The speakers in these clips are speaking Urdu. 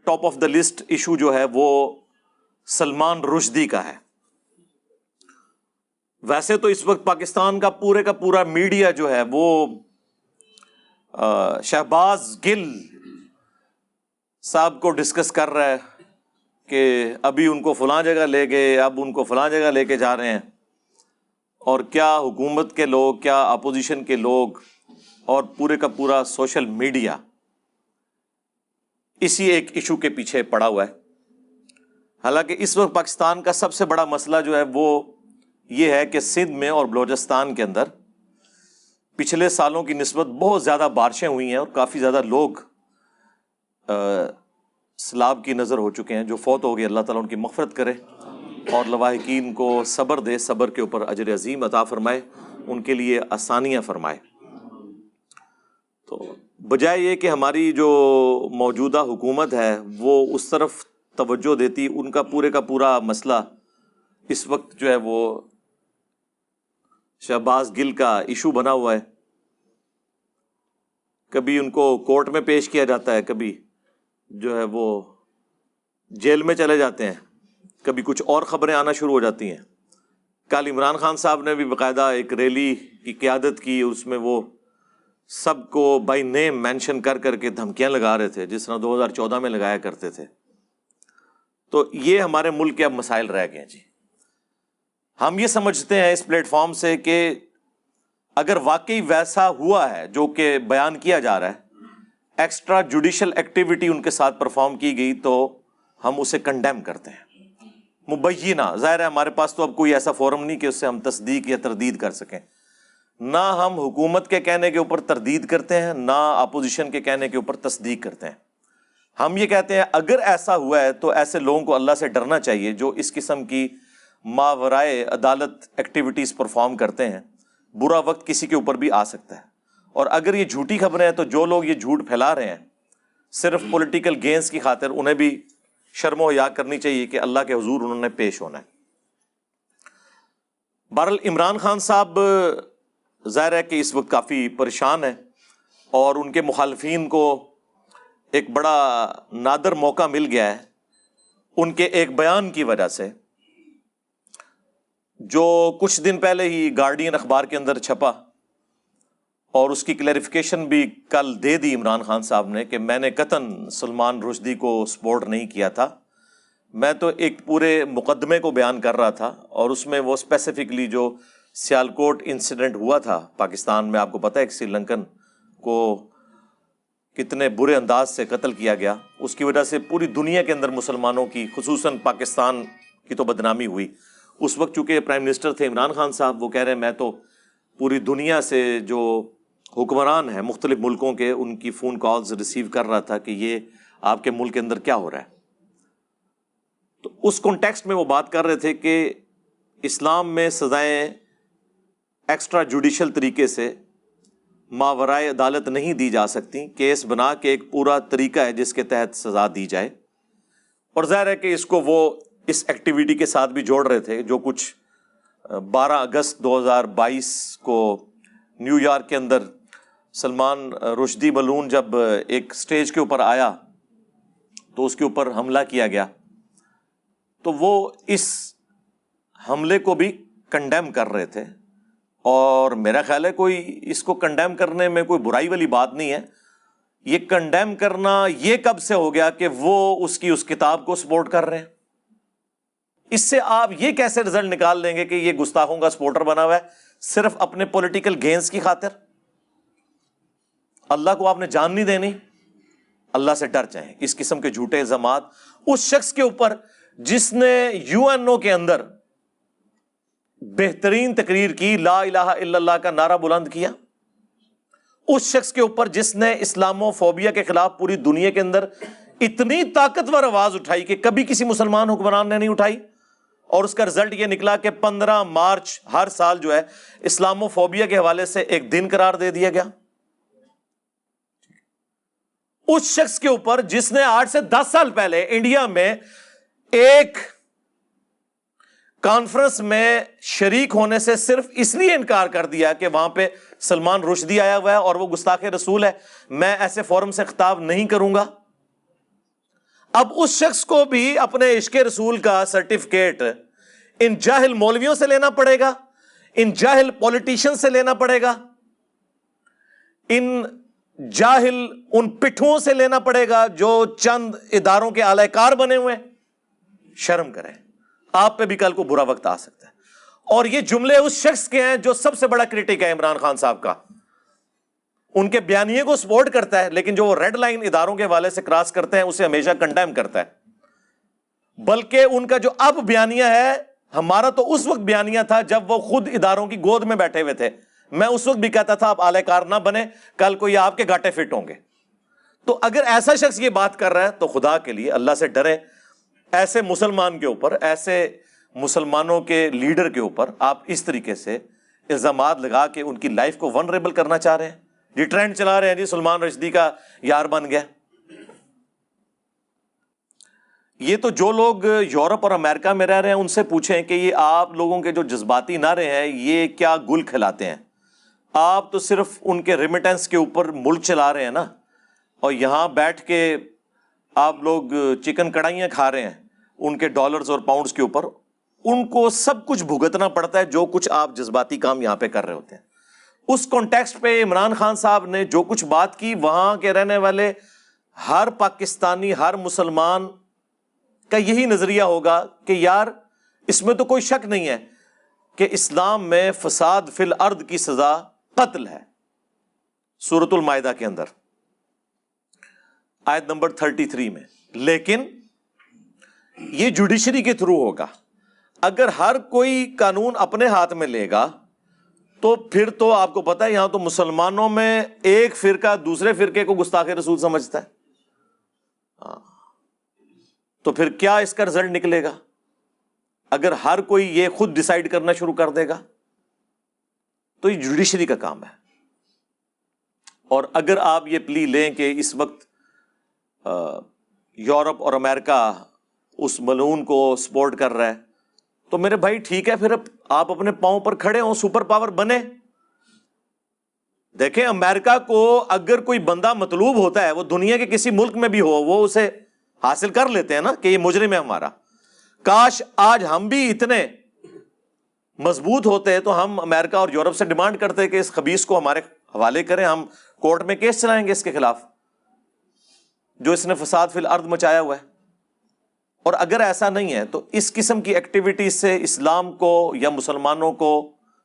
Top of the list issue جو ہے وہ سلمان رشدی کا ہے. ویسے تو اس وقت پاکستان کا پورا میڈیا جو ہے وہ شہباز گل صاحب کو ڈسکس کر رہا ہے کہ ابھی ان کو فلاں جگہ لے گئے، اب ان کو فلاں جگہ لے کے جا رہے ہیں، اور کیا حکومت کے لوگ، کیا اپوزیشن کے لوگ اور پورے کا پورا سوشل میڈیا اسی ایک ایشو کے پیچھے پڑا ہوا ہے. حالانکہ اس وقت پاکستان کا سب سے بڑا مسئلہ جو ہے وہ یہ ہے کہ سندھ میں اور بلوچستان کے اندر پچھلے سالوں کی نسبت بہت زیادہ بارشیں ہوئی ہیں اور کافی زیادہ لوگ سیلاب کی نظر ہو چکے ہیں. جو فوت ہو گئے اللہ تعالیٰ ان کی مغفرت کرے اور لواحقین کو صبر دے، صبر کے اوپر اجر عظیم عطا فرمائے، ان کے لیے آسانیاں فرمائے. تو بجائے یہ کہ ہماری جو موجودہ حکومت ہے وہ اس طرف توجہ دیتی، ان کا پورا مسئلہ اس وقت جو ہے وہ شہباز گل کا ایشو بنا ہوا ہے. کبھی ان کو کورٹ میں پیش کیا جاتا ہے، کبھی جو ہے وہ جیل میں چلے جاتے ہیں، کبھی کچھ اور خبریں آنا شروع ہو جاتی ہیں. کل عمران خان صاحب نے بھی باقاعدہ ایک ریلی کی قیادت کی، اس میں وہ سب کو بائی نیم مینشن کر کے دھمکیاں لگا رہے تھے، جس طرح 2014 میں لگایا کرتے تھے. تو یہ ہمارے ملک کے اب مسائل رہ گئے ہیں جی. ہم یہ سمجھتے ہیں اس پلیٹ فارم سے کہ اگر واقعی ویسا ہوا ہے جو کہ بیان کیا جا رہا ہے، ایکسٹرا جوڈیشل ایکٹیویٹی ان کے ساتھ پرفارم کی گئی، تو ہم اسے کنڈیم کرتے ہیں مبینہ. ظاہر ہے ہمارے پاس تو اب کوئی ایسا فورم نہیں کہ اس سے ہم تصدیق یا تردید کر سکیں. نہ ہم حکومت کے کہنے کے اوپر تردید کرتے ہیں، نہ اپوزیشن کے کہنے کے اوپر تصدیق کرتے ہیں. ہم یہ کہتے ہیں اگر ایسا ہوا ہے تو ایسے لوگوں کو اللہ سے ڈرنا چاہیے جو اس قسم کی ماورائے عدالت ایکٹیویٹیز پرفارم کرتے ہیں. برا وقت کسی کے اوپر بھی آ سکتا ہے، اور اگر یہ جھوٹی خبریں ہیں تو جو لوگ یہ جھوٹ پھیلا رہے ہیں صرف پولیٹیکل گینز کی خاطر، انہیں بھی شرم و حیا کرنی چاہیے کہ اللہ کے حضور انہوں نے پیش ہونا ہے. بہرحال عمران خان صاحب ظاہر ہے کہ اس وقت کافی پریشان ہیں، اور ان کے مخالفین کو ایک بڑا نادر موقع مل گیا ہے ان کے ایک بیان کی وجہ سے، جو کچھ دن پہلے ہی گارڈین اخبار کے اندر چھپا، اور اس کی کلیریفیکیشن بھی کل دے دی عمران خان صاحب نے کہ میں نے قطعاً سلمان رشدی کو سپورٹ نہیں کیا تھا. میں تو ایک پورے مقدمے کو بیان کر رہا تھا، اور اس میں وہ اسپیسیفکلی جو سیالکوٹ انسیڈنٹ ہوا تھا پاکستان میں، آپ کو پتہ ہے کہ سری لنکن کو کتنے برے انداز سے قتل کیا گیا، اس کی وجہ سے پوری دنیا کے اندر مسلمانوں کی، خصوصاً پاکستان کی تو بدنامی ہوئی. اس وقت چونکہ پرائم منسٹر تھے عمران خان صاحب، وہ کہہ رہے ہیں میں تو پوری دنیا سے جو حکمران ہیں مختلف ملکوں کے، ان کی فون کالز ریسیو کر رہا تھا کہ یہ آپ کے ملک کے اندر کیا ہو رہا ہے. تو اس کانٹیکسٹ میں وہ بات کر رہے تھے کہ اسلام میں سزائیں ایکسٹرا جوڈیشل طریقے سے ماورائے عدالت نہیں دی جا سکتی، کیس بنا کے ایک پورا طریقہ ہے جس کے تحت سزا دی جائے. اور ظاہر ہے کہ اس کو وہ اس ایکٹیویٹی کے ساتھ بھی جوڑ رہے تھے جو کچھ 12 اگست 2022 کو نیو یارک کے اندر سلمان رشدی بلون جب ایک سٹیج کے اوپر آیا تو اس کے اوپر حملہ کیا گیا، تو وہ اس حملے کو بھی کنڈیم کر رہے تھے. اور میرا خیال ہے کوئی اس کو کنڈیم کرنے میں کوئی برائی والی بات نہیں ہے. یہ کنڈیم کرنا یہ کب سے ہو گیا کہ وہ اس کی اس کتاب کو سپورٹ کر رہے ہیں؟ اس سے آپ یہ کیسے رزلٹ نکال لیں گے کہ یہ گستاخوں کا سپورٹر بنا ہوا ہے صرف اپنے پولیٹیکل گینز کی خاطر؟ اللہ کو آپ نے جان نہیں دینی، اللہ سے ڈر جائیں. اس قسم کے جھوٹے الزامات اس شخص کے اوپر جس نے UN کے اندر بہترین تقریر کی، لا الہ الا اللہ کا نعرہ بلند کیا، اس شخص کے اوپر جس نے اسلامو فوبیا کے خلاف پوری دنیا کے اندر اتنی طاقتور آواز اٹھائی کہ کبھی کسی مسلمان حکمران نے نہیں اٹھائی، اور اس کا رزلٹ یہ نکلا کہ 15 مارچ ہر سال جو ہے اسلامو فوبیا کے حوالے سے ایک دن قرار دے دیا گیا. اس شخص کے اوپر جس نے 8 سے 10 سال پہلے انڈیا میں ایک کانفرنس میں شریک ہونے سے صرف اس لیے انکار کر دیا کہ وہاں پہ سلمان رشدی آیا ہوا ہے اور وہ گستاخ رسول ہے، میں ایسے فورم سے خطاب نہیں کروں گا. اب اس شخص کو بھی اپنے عشق رسول کا سرٹیفکیٹ ان جاہل مولویوں سے لینا پڑے گا، ان جاہل پولیٹیشین سے لینا پڑے گا، ان جاہل ان پٹھوں سے لینا پڑے گا جو چند اداروں کے اعلی کار بنے ہوئے ہیں۔ شرم کریں، آپ پہ بھی کل کو برا وقت آ سکتا ہے۔ اور یہ جملے اس شخص کے ہیں جو سب سے بڑا کرٹک ہے عمران خان صاحب کا، ان کے بیانیے کو سپورٹ کرتا ہے، لیکن جو وہ ریڈ لائن اداروں کے حوالے سے کراس کرتے ہیں اسے ہمیشہ کنڈیم کرتا ہے۔ بلکہ ان کا جو اب بیانیہ ہے، ہمارا تو اس وقت بیانیہ تھا جب وہ خود اداروں کی گود میں بیٹھے ہوئے تھے، میں اس وقت بھی کہتا تھا آپ اعلی کار نہ بنے، کل کو یہ آپ کے گاٹے فٹ ہوں گے۔ تو اگر ایسا شخص یہ بات کر رہا ہے تو خدا کے لیے اللہ سے ڈریں، ایسے مسلمان کے اوپر، ایسے مسلمانوں کے لیڈر کے اوپر آپ اس طریقے سے الزامات لگا کے ان کی لائف کو ونریبل کرنا چاہ رہے ہیں۔ یہ ٹرینڈ چلا رہے ہیں جی سلمان رشدی کا یار بن گیا۔ یہ تو جو لوگ یورپ اور امریکہ میں رہ رہے ہیں ان سے پوچھیں کہ یہ آپ لوگوں کے جو جذباتی نعرے ہیں یہ کیا گل کھلاتے ہیں؟ آپ تو صرف ان کے ریمیٹنس کے اوپر ملک چلا رہے ہیں نا، اور یہاں بیٹھ کے آپ لوگ چکن کڑھائیاں کھا رہے ہیں ان کے ڈالرز اور پاؤنڈز کے اوپر، ان کو سب کچھ بھگتنا پڑتا ہے جو کچھ آپ جذباتی کام یہاں پہ کر رہے ہوتے ہیں۔ اس کانٹیکسٹ پہ عمران خان صاحب نے جو کچھ بات کی، وہاں کے رہنے والے ہر پاکستانی، ہر مسلمان کا یہی نظریہ ہوگا کہ یار اس میں تو کوئی شک نہیں ہے کہ اسلام میں فساد فی الارض کی سزا قتل ہے، سورۃ المائدہ کے اندر آیت نمبر 33 میں۔ لیکن یہ جوڈیشری کے تھرو ہوگا۔ اگر ہر کوئی قانون اپنے ہاتھ میں لے گا تو پھر تو آپ کو پتا ہے یہاں تو مسلمانوں میں ایک فرقہ دوسرے فرقے کو گستاخ رسول سمجھتا ہے، تو پھر کیا اس کا رزلٹ نکلے گا؟ اگر ہر کوئی یہ خود ڈیسائیڈ کرنا شروع کر دے گا تو یہ جوڈیشری کا کام ہے۔ اور اگر آپ یہ پلی لیں کہ اس وقت یورپ اور امریکہ اس ملعون کو سپورٹ کر رہا ہے تو میرے بھائی ٹھیک ہے، پھر آپ اپنے پاؤں پر کھڑے ہوں، سپر پاور بنے۔ دیکھیں امریکہ کو اگر کوئی بندہ مطلوب ہوتا ہے وہ دنیا کے کسی ملک میں بھی ہو، وہ اسے حاصل کر لیتے ہیں نا کہ یہ مجرم ہے ہمارا۔ کاش آج ہم بھی اتنے مضبوط ہوتے تو ہم امریکہ اور یورپ سے ڈیمانڈ کرتے کہ اس خبیث کو ہمارے حوالے کریں، ہم کورٹ میں کیس چلائیں گے اس کے خلاف جو اس نے فساد فی الارض مچایا ہوا ہے۔ اور اگر ایسا نہیں ہے تو اس قسم کی ایکٹیویٹی سے اسلام کو یا مسلمانوں کو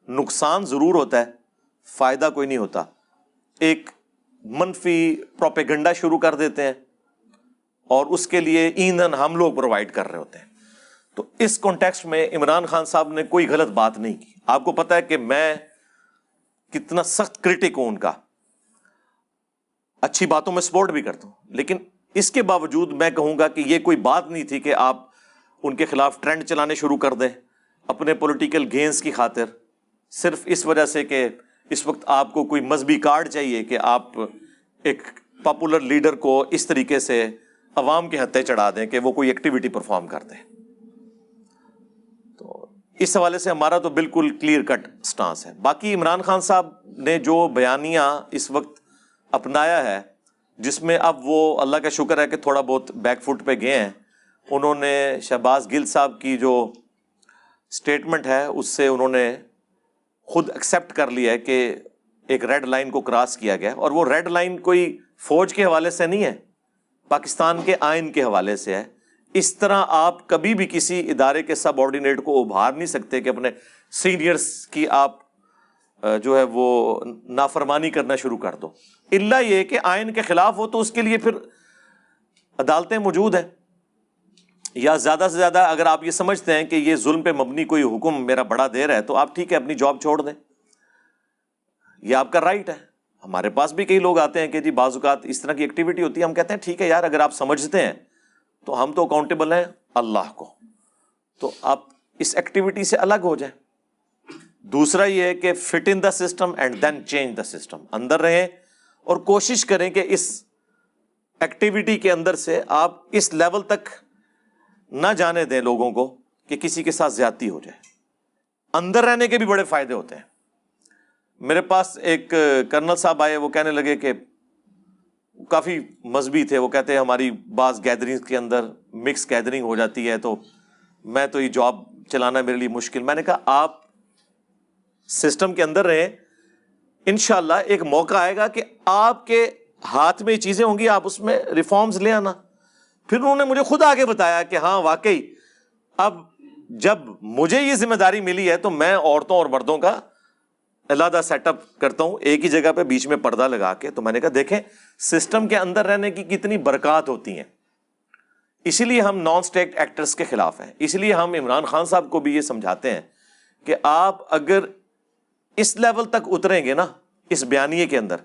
نقصان ضرور ہوتا ہے، فائدہ کوئی نہیں ہوتا۔ ایک منفی پروپیگنڈا شروع کر دیتے ہیں اور اس کے لیے ایندھن ہم لوگ پرووائڈ کر رہے ہوتے ہیں۔ تو اس کانٹیکسٹ میں عمران خان صاحب نے کوئی غلط بات نہیں کی۔ آپ کو پتا ہے کہ میں کتنا سخت کرٹک ہوں ان کا، اچھی باتوں میں سپورٹ بھی کرتا ہوں، لیکن اس کے باوجود میں کہوں گا کہ یہ کوئی بات نہیں تھی کہ آپ ان کے خلاف ٹرینڈ چلانے شروع کر دیں اپنے پولیٹیکل گینز کی خاطر، صرف اس وجہ سے کہ اس وقت آپ کو کوئی مذہبی کارڈ چاہیے کہ آپ ایک پاپولر لیڈر کو اس طریقے سے عوام کے ہتھے چڑھا دیں کہ وہ کوئی ایکٹیویٹی پرفارم کر دیں۔ تو اس حوالے سے ہمارا تو بالکل کلیئر کٹ سٹانس ہے۔ باقی عمران خان صاحب نے جو بیانیہ اس وقت اپنایا ہے، جس میں اب وہ اللہ کا شکر ہے کہ تھوڑا بہت بیک فٹ پہ گئے ہیں، انہوں نے شہباز گل صاحب کی جو سٹیٹمنٹ ہے اس سے انہوں نے خود ایکسیپٹ کر لیا ہے کہ ایک ریڈ لائن کو کراس کیا گیا، اور وہ ریڈ لائن کوئی فوج کے حوالے سے نہیں ہے، پاکستان کے آئین کے حوالے سے ہے۔ اس طرح آپ کبھی بھی کسی ادارے کے سب آرڈینیٹ کو ابھار نہیں سکتے کہ اپنے سینئرز کی آپ جو ہے وہ نافرمانی کرنا شروع کر دو، الا یہ کہ آئین کے خلاف ہو تو اس کے لیے پھر عدالتیں موجود ہیں، یا زیادہ سے زیادہ اگر آپ یہ سمجھتے ہیں کہ یہ ظلم پہ مبنی کوئی حکم میرا بڑا دے رہا ہے تو آپ ٹھیک ہے اپنی جاب چھوڑ دیں، یہ آپ کا رائٹ ہے۔ ہمارے پاس بھی کئی لوگ آتے ہیں کہ جی بعض اوقات اس طرح کی ایکٹیویٹی ہوتی ہے، ہم کہتے ہیں ٹھیک ہے یار اگر آپ سمجھتے ہیں تو ہم تو اکاؤنٹیبل ہیں اللہ کو، تو آپ اس ایکٹیویٹی سے الگ ہو جائیں۔ دوسرا یہ ہے کہ fit in the system and then change the system, اندر رہیں اور کوشش کریں کہ اس ایکٹیویٹی کے اندر سے آپ اس لیول تک نہ جانے دیں لوگوں کو کہ کسی کے ساتھ زیادتی ہو جائے۔ اندر رہنے کے بھی بڑے فائدے ہوتے ہیں۔ میرے پاس ایک کرنل صاحب آئے، وہ کہنے لگے کہ کافی مذہبی تھے، وہ کہتے ہیں ہماری بعض گیدرنگ کے اندر مکس گیدرنگ ہو جاتی ہے تو میں تو یہ جاب چلانا میرے لیے مشکل. میں نے کہا آپ سسٹم کے اندر رہیں، انشاءاللہ ایک موقع آئے گا کہ آپ کے ہاتھ میں یہ چیزیں ہوں گی، آپ اس میں ریفارمز لے آنا. پھر انہوں نے مجھے خود آگے بتایا کہ ہاں واقعی اب جب مجھے یہ ذمہ داری ملی ہے تو میں عورتوں اور مردوں کا علیحدہ سیٹ اپ کرتا ہوں ایک ہی جگہ پہ بیچ میں پردہ لگا کے. تو میں نے کہا دیکھیں سسٹم کے اندر رہنے کی کتنی برکات ہوتی ہیں. اسی لیے ہم نان اسٹیٹ ایکٹرز کے خلاف ہیں. اس لیے ہم عمران خان صاحب کو بھی یہ سمجھاتے ہیں کہ آپ اگر اس لیول تک اتریں گے نا اس بیانیے کے اندر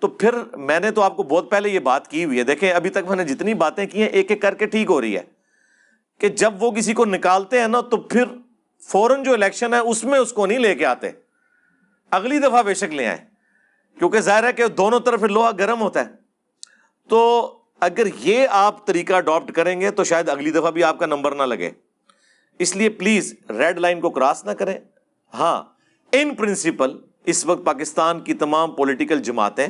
تو پھر میں نے تو آپ کو بہت پہلے یہ بات کی ہوئی ہے. دیکھیں ابھی تک میں نے جتنی باتیں کی ہیں ایک ایک کر کے ٹھیک ہو رہی ہے کہ جب وہ کسی کو نکالتے ہیں نا تو پھر فوراً جو الیکشن ہے اس میں اس کو نہیں لے کے آتے، اگلی دفعہ بے شک لے آئیں، کیونکہ ظاہر ہے کہ دونوں طرف لوہا گرم ہوتا ہے. تو اگر یہ آپ طریقہ اڈاپٹ کریں گے تو شاید اگلی دفعہ بھی آپ کا نمبر نہ لگے. اس لیے پلیز ریڈ لائن کو کراس نہ کریں. ہاں ان پرنسپل اس وقت پاکستان کی تمام پولیٹیکل جماعتیں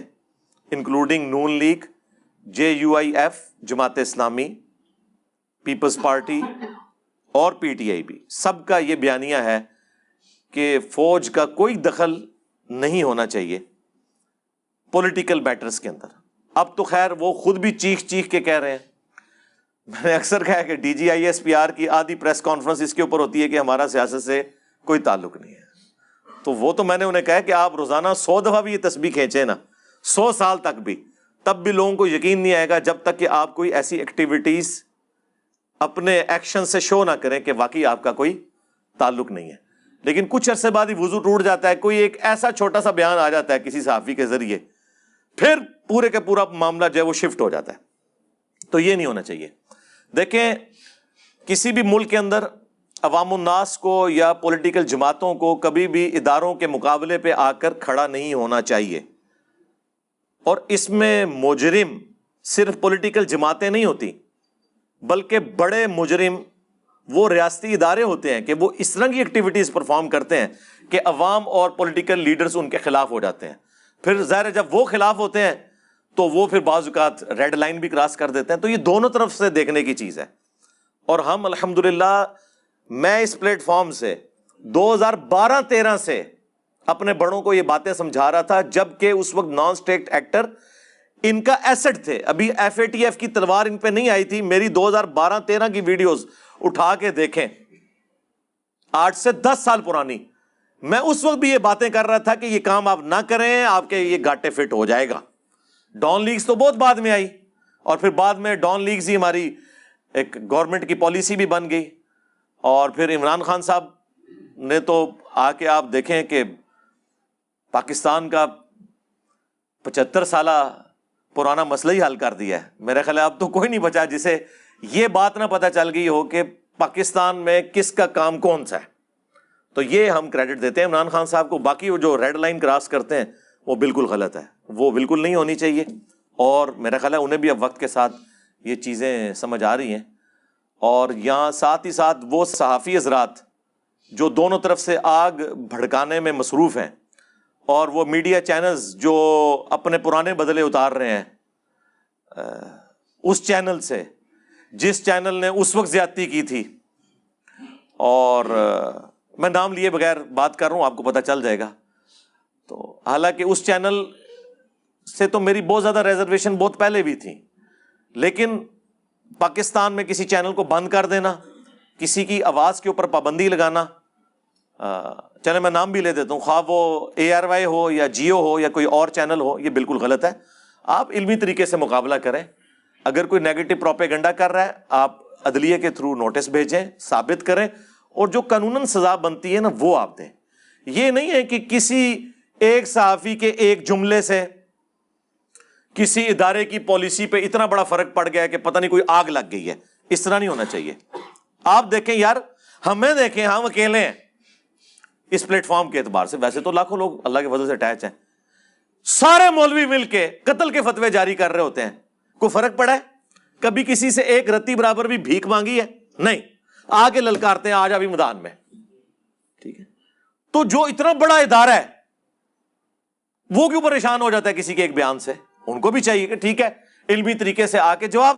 انکلوڈنگ نون league, JUIF، Jamaat Islami, Peoples party اور PTI بھی، سب کا یہ بیانیہ ہے کہ فوج کا کوئی دخل نہیں ہونا چاہیے پولیٹیکل میٹرز کے اندر. اب تو خیر وہ خود بھی چیخ چیخ کے کہہ رہے ہیں. میں نے اکثر کہا کہ DGISPR کی آدھی پریس کانفرنس اس کے اوپر ہوتی ہے کہ ہمارا سیاست سے کوئی تعلق نہیں ہے. تو وہ تو میں نے انہیں کہا کہ آپ روزانہ 100 دفعہ بھی یہ تسبیح کھینچیں نا، 100 سال تک بھی، تب بھی لوگوں کو یقین نہیں آئے گا جب تک کہ آپ کوئی ایسی ایکٹیویٹیز اپنے ایکشن سے شو نہ کریں کہ واقعی آپ کا کوئی تعلق نہیں ہے. لیکن کچھ عرصے بعد ہی وضو ٹوٹ جاتا ہے، کوئی ایک ایسا چھوٹا سا بیان آ جاتا ہے کسی صحافی کے ذریعے، پھر پورے کا پورا معاملہ جو ہے وہ شفٹ ہو جاتا ہے. تو یہ نہیں ہونا چاہیے. دیکھیں کسی بھی ملک کے اندر عوام الناس کو یا پولیٹیکل جماعتوں کو کبھی بھی اداروں کے مقابلے پہ آ کر کھڑا نہیں ہونا چاہیے. اور اس میں مجرم صرف پولیٹیکل جماعتیں نہیں ہوتی، بلکہ بڑے مجرم وہ ریاستی ادارے ہوتے ہیں کہ وہ اس طرح کی ایکٹیویٹیز پرفارم کرتے ہیں کہ عوام اور پولیٹیکل لیڈرز ان کے خلاف ہو جاتے ہیں. پھر ظاہر ہے جب وہ خلاف ہوتے ہیں تو وہ پھر بعض اوقات ریڈ لائن بھی کراس کر دیتے ہیں. تو یہ دونوں طرف سے دیکھنے کی چیز ہے. اور ہم الحمدللہ میں اس پلیٹ فارم سے 2012-13 سے اپنے بڑوں کو یہ باتیں سمجھا رہا تھا، جبکہ اس وقت نان اسٹیٹ ایکٹر ان کا ایسٹ تھے. ابھی FATF کی تلوار ان پہ نہیں آئی تھی. میری 2012-13 کی ویڈیوز اٹھا کے دیکھیں، 8 سے 10 سال پرانی. میں اس وقت بھی یہ باتیں کر رہا تھا کہ یہ کام آپ نہ کریں، آپ کے یہ گاٹے فٹ ہو جائے گا. ڈان لیگز تو بہت بعد میں آئی، اور پھر بعد میں ڈان لیگز ہی ہماری ایک گورنمنٹ کی پالیسی بھی بن گئی. اور پھر عمران خان صاحب نے تو آ کے آپ دیکھیں کہ پاکستان کا 75 سالہ پرانا مسئلہ ہی حل کر دیا ہے. میرے خیال ہے اب تو کوئی نہیں بچا جسے یہ بات نہ پتہ چل گئی ہو کہ پاکستان میں کس کا کام کون سا ہے. تو یہ ہم کریڈٹ دیتے ہیں عمران خان صاحب کو. باقی وہ جو ریڈ لائن کراس کرتے ہیں وہ بالکل غلط ہے، وہ بالکل نہیں ہونی چاہیے. اور میرا خیال ہے انہیں بھی اب وقت کے ساتھ یہ چیزیں سمجھ آ رہی ہیں. اور یہاں ساتھ ہی ساتھ وہ صحافی حضرات جو دونوں طرف سے آگ بھڑکانے میں مصروف ہیں، اور وہ میڈیا چینلز جو اپنے پرانے بدلے اتار رہے ہیں اس چینل سے جس چینل نے اس وقت زیادتی کی تھی، اور میں نام لیے بغیر بات کر رہا ہوں، آپ کو پتہ چل جائے گا. تو حالانکہ اس چینل سے تو میری بہت زیادہ ریزرویشن بہت پہلے بھی تھی، لیکن پاکستان میں کسی چینل کو بند کر دینا، کسی کی آواز کے اوپر پابندی لگانا، چلے میں نام بھی لے دیتا ہوں، خواہ وہ ARY ہو یا جیو ہو یا کوئی اور چینل ہو، یہ بالکل غلط ہے. آپ علمی طریقے سے مقابلہ کریں. اگر کوئی نیگیٹو پروپیگنڈا کر رہا ہے آپ عدلیہ کے تھرو نوٹس بھیجیں، ثابت کریں، اور جو قانوناً سزا بنتی ہے نا وہ آپ دیں. یہ نہیں ہے کہ کسی ایک صحافی کے ایک جملے سے کسی ادارے کی پالیسی پہ اتنا بڑا فرق پڑ گیا ہے کہ پتہ نہیں کوئی آگ لگ گئی ہے. اس طرح نہیں ہونا چاہیے. آپ دیکھیں یار، ہمیں دیکھیں، ہم اکیلے ہیں اس پلیٹ فارم کے اعتبار سے. ویسے تو لاکھوں لوگ اللہ کے فضل سے اٹیچ ہیں. سارے مولوی مل کے قتل کے فتوے جاری کر رہے ہوتے ہیں. کوئی فرق پڑا ہے؟ کبھی کسی سے ایک رتی برابر بھی بھیک مانگی ہے؟ نہیں. آ کے للکارتے ہیں آج ابھی میدان میں. ٹھیک ہے، تو جو اتنا بڑا ادارہ ہے وہ کیوں پریشان ہو جاتا ہے کسی کے ایک بیان سے؟ ان کو بھی چاہیے کہ ٹھیک ہے علمی طریقے سے آ کے جواب